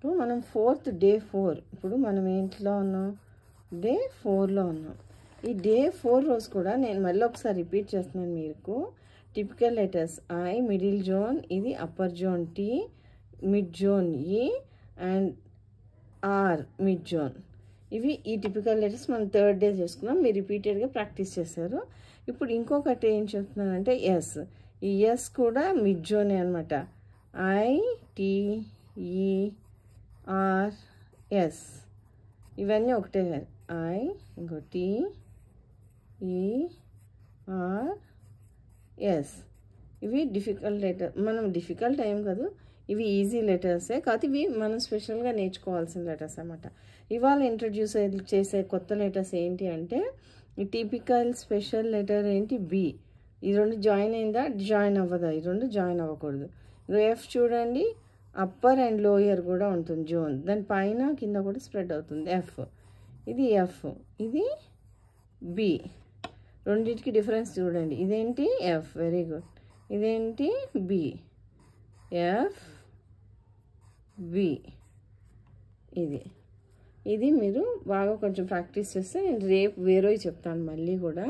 ఇప్పుడు మనం డే 4. ఇప్పుడు మనం ఏంట్లో ఉన్నాం? డే 4లో ఉన్నాం. ఈ డే 4 రోజు కూడా నేను మళ్ళీ ఒకసారి రిపీట్ చేస్తున్నాను మీకు. Typical letters I middle zone, ఇది upper zone T, mid zone E, and R mid zone. ఇవి ఈ టిపికల్ లెటర్స్ మనం 3rd డే చేసుకున్నాం. మీరు రిపీటెడ్గా ప్రాక్టీస్ చేశారు. ఇప్పుడు ఇంకొకటి ఏం చెప్తున్నానంటే ఎస్. ఈ ఎస్ కూడా మిడ్ జోనే అనమాట. ఐ టీ ఈ ఆర్ ఎస్ ఇవన్నీ ఒకటే. ఐ ఇంకో టీ ఈ ఆర్ ఎస్. ఇవి డిఫికల్ట్ లెటర్. మనం డిఫికల్ట్ ఏం కాదు, ఇవి ఈజీ లెటర్సే. కాకపోతే ఇవి మనం స్పెషల్గా నేర్చుకోవాల్సిన లెటర్స్ అన్నమాట. ఇవాళ ఇంట్రడ్యూస్ చేసే కొత్త లెటర్స్ ఏంటి అంటే, ఈ టిపికల్ స్పెషల్ లెటర్ ఏంటి? బి. ఈ రెండు జాయిన్ అయిందా? జాయిన్ అవ్వదా? ఈ రెండు జాయిన్ అవ్వకూడదు. ఎఫ్ చూడండి, అప్పర్ అండ్ లోయర్ కూడా ఉంటుంది జోన్. దాని పైన కింద కూడా స్ప్రెడ్ అవుతుంది. ఎఫ్, ఇది ఎఫ్, ఇది బి. రెండింటికి డిఫరెన్స్ చూడండి. ఇదేంటి? ఎఫ్. Very good. ఇదేంటి? బి. F B. ఇది మీరు బాగా కొంచెం ప్రాక్టీస్ చేస్తే నేను రేపు వేరే చెప్తాను మళ్ళీ కూడా.